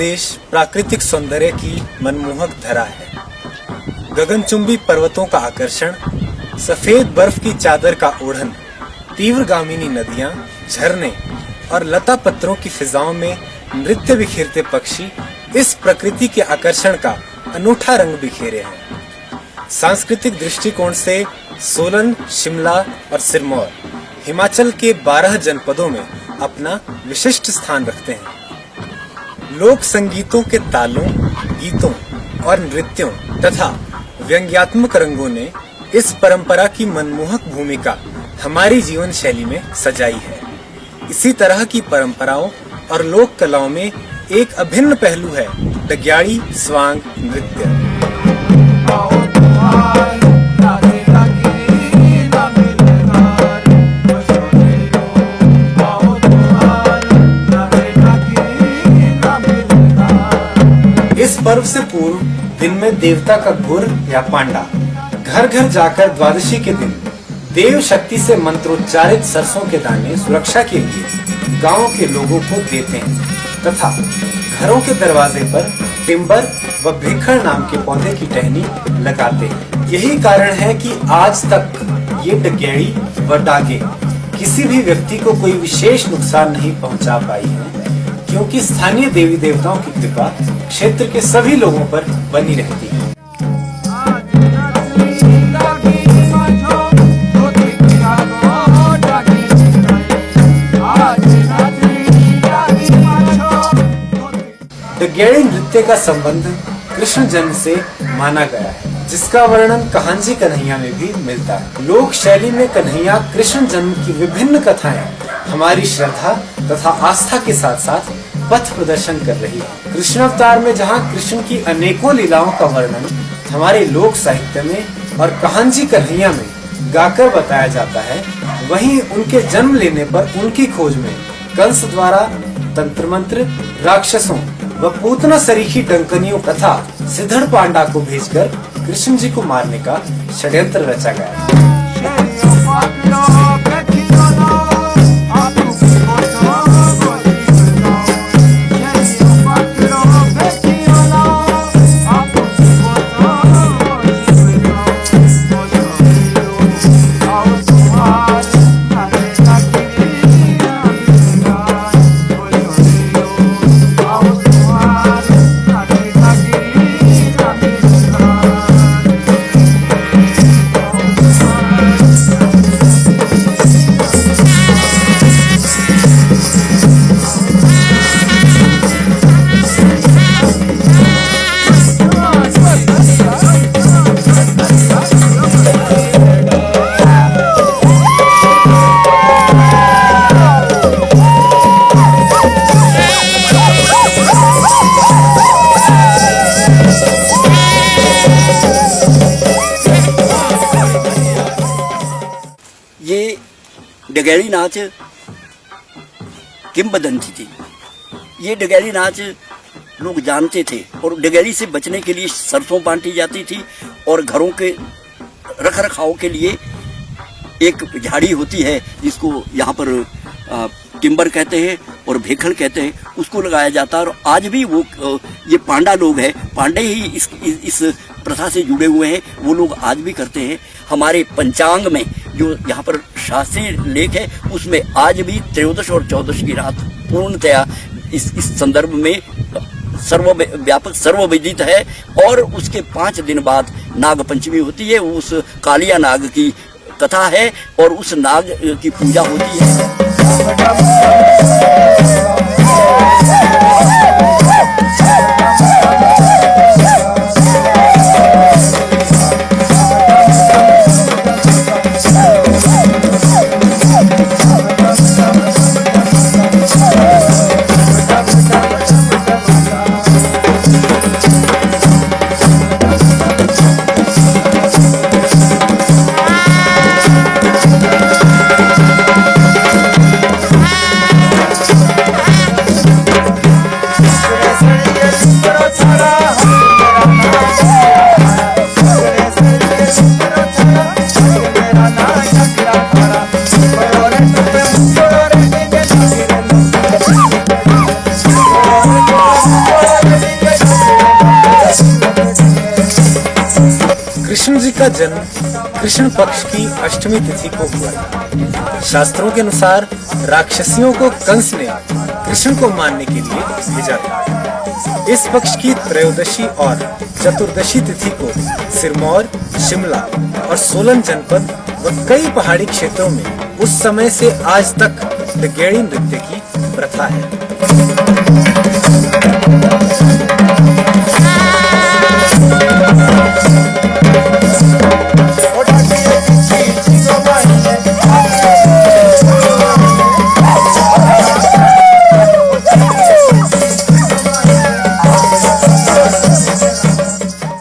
प्रदेश प्राकृतिक सौंदर्य की मनमोहक धरा है। गगनचुंबी पर्वतों का आकर्षण, सफेद बर्फ की चादर का ओढ़न, तीव्रगामिनी नदियां, झरने और लता पत्रों की फिजाओं में नृत्य बिखेरते पक्षी इस प्रकृति के आकर्षण का अनूठा रंग बिखेरे हैं। सांस्कृतिक दृष्टिकोण से सोलन, शिमला और सिरमौर हिमाचल के 12 जनपदों में अपना विशिष्ट स्थान रखते हैं। लोक संगीतों के तालों, गीतों और नृत्यों तथा व्यंग्यात्मक रंगों ने इस परंपरा की मनमोहक भूमिका हमारी जीवन शैली में सजाई है। इसी तरह की परंपराओं और लोक कलाओं में एक अभिन्न पहलू है डग्याड़ी स्वांग नृत्य। इस पर्व से पूर्व दिन में देवता का गुर या पांडा घर घर जाकर द्वादशी के दिन देव शक्ति से मंत्रोच्चारित सरसों के दाने सुरक्षा के लिए गांव के लोगों को देते हैं तथा घरों के दरवाजे पर टिम्बर व भेखड़ नाम के पौधे की टहनी लगाते हैं। यही कारण है कि आज तक ये डगेड़ी व डागे किसी भी व्यक्ति को कोई विशेष नुकसान नहीं पहुंचा पाई है, क्योंकि स्थानीय देवी देवताओं की कृपा क्षेत्र के सभी लोगों पर बनी रहती है। डग्याड़ी नृत्य का संबंध कृष्ण जन्म से माना गया है, जिसका वर्णन कहांजी कन्हैया में भी मिलता है। लोक शैली में कन्हैया कृष्ण जन्म की विभिन्न कथाएं हमारी श्रद्धा तथा आस्था के साथ साथ पथ प्रदर्शन कर रही है। कृष्ण अवतार में जहाँ कृष्ण की अनेकों लीलाओं का वर्णन हमारे लोक साहित्य में और कहांजी कन्हैया में गाकर बताया जाता है, वहीं उनके जन्म लेने पर उनकी खोज में कंस द्वारा तंत्र मंत्र, राक्षसों व पूतना सरीखी डंकनियों तथा सिद्धड़ पांडा को भेजकर कृष्ण जी को मारने का षड्यंत्र रचा गया। ये डगैड़ी नाच किंवदंती थी। ये डगैड़ी नाच लोग जानते थे और डगैड़ी से बचने के लिए सरसों बांटी जाती थी और घरों के रख रखाव के लिए एक झाड़ी होती है जिसको यहाँ पर टिम्बर कहते हैं और भेखड़ कहते हैं, उसको लगाया जाता है। और आज भी वो ये पांडा लोग हैं, पांडे ही इस प्रथा से जुड़े हुए हैं, वो लोग आज भी करते हैं। हमारे पंचांग में जो यहाँ पर शास्त्रीय लेख है उसमें आज भी त्रयोदश और चौदश की रात पूर्णतया इस संदर्भ में सर्वव्यापक सर्वविदित है। और उसके 5 दिन बाद नाग पंचमी होती है, उस कालिया नाग की कथा है और उस नाग की पूजा होती है। कृष्ण जी का जन्म कृष्ण पक्ष की अष्टमी तिथि को हुआ था। शास्त्रों के अनुसार राक्षसियों को कंस ने कृष्ण को मारने के लिए भेजा था। इस पक्ष की त्रयोदशी और चतुर्दशी तिथि को सिरमौर, शिमला और सोलन जनपद व कई पहाड़ी क्षेत्रों में उस समय से आज तक डगेड़ी नृत्य की प्रथा है।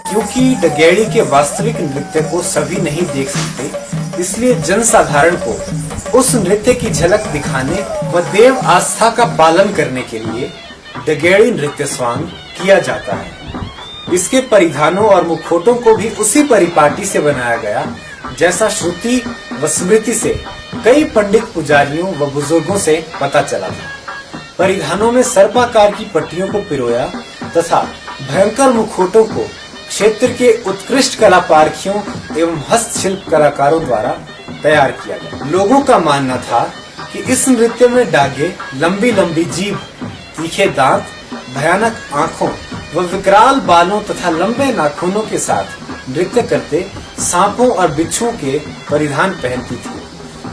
क्योंकि डगेड़ी के वास्तविक नृत्य को सभी नहीं देख सकते, इसलिए जनसाधारण को उस नृत्य की झलक दिखाने व देव आस्था का पालन करने के लिए डगेड़ी नृत्य स्वांग किया जाता है। इसके परिधानों और मुखौटों को भी उसी परिपाटी से बनाया गया जैसा श्रुति व स्मृति से कई पंडित पुजारियों व बुजुर्गों से पता चला था। परिधानों में सर्पाकार की पट्टियों को पिरोया तथा भयंकर मुखौटों को क्षेत्र के उत्कृष्ट कला पारखियों एवं हस्तशिल्प कलाकारों द्वारा तैयार किया गया। लोगों का मानना था कि इस नृत्य में डागे, लंबी लंबी जीभ, तीखे दांत, भयानक आंखों व विकराल बालों तथा लंबे नाखूनों के साथ नृत्य करते सांपों और बिच्छुओं के परिधान पहनती थी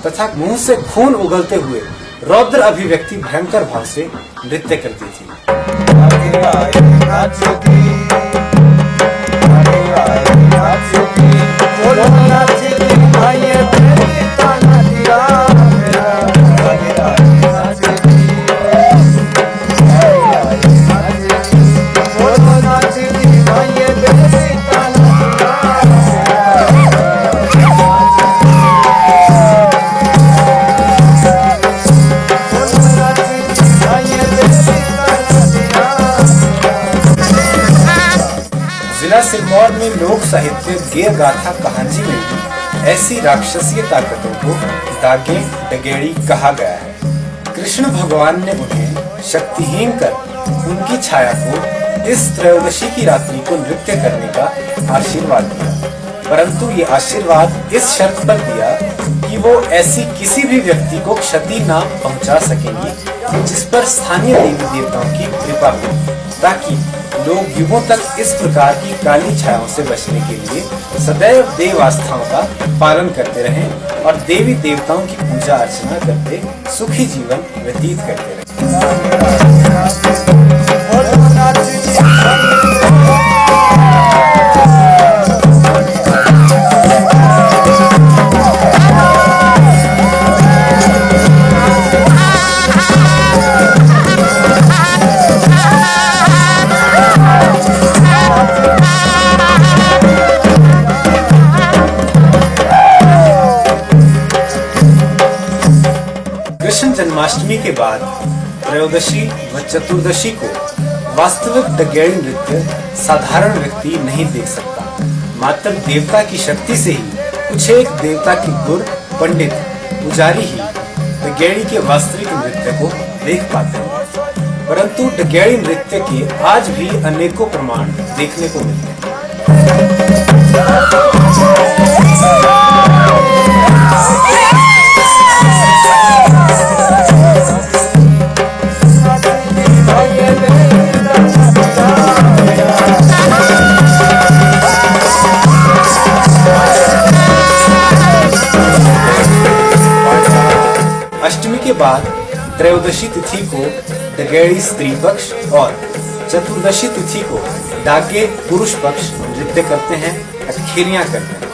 तथा मुंह से खून उगलते हुए रौद्र अभिव्यक्ति भयंकर भाव से नृत्य करती थी। सिरमौर में लोक साहित्य गेय गाथा कहानी में भी ऐसी राक्षसीय ताकतों को दागे डगेड़ी कहा गया है। कृष्ण भगवान ने उन्हें शक्तिहीन कर उनकी छाया को इस त्रयोदशी की रात्रि को नृत्य करने का आशीर्वाद दिया, परंतु ये आशीर्वाद इस शर्त पर दिया कि वो ऐसी किसी भी व्यक्ति को क्षति न पहुंचा सकेंगी जिस पर स्थानीय देवी देवताओं की कृपा हो, ताकि लोग युगों तक इस प्रकार की काली छायाओं से बचने के लिए सदैव देव आस्थाओं का पालन करते रहें और देवी देवताओं की पूजा अर्चना करते सुखी जीवन व्यतीत करते रहें। कृष्ण जन्माष्टमी के बाद त्रयोदशी व चतुर्दशी को वास्तविक डगेड़ी नृत्य साधारण व्यक्ति नहीं देख सकता। मात्र देवता की शक्ति से ही कुछ एक देवता के गुर, पंडित, पुजारी ही डगेड़ी के वास्तविक नृत्य को देख पाते हैं। परंतु डगेड़ी नृत्य के आज भी अनेकों प्रमाण देखने को मिलते हैं। अष्टमी के बाद त्रयोदशी तिथि को डगेड़ी स्त्री पक्ष और चतुर्दशी तिथि को डागे पुरुष पक्ष नृत्य करते हैं, अटखेलियां करते हैं।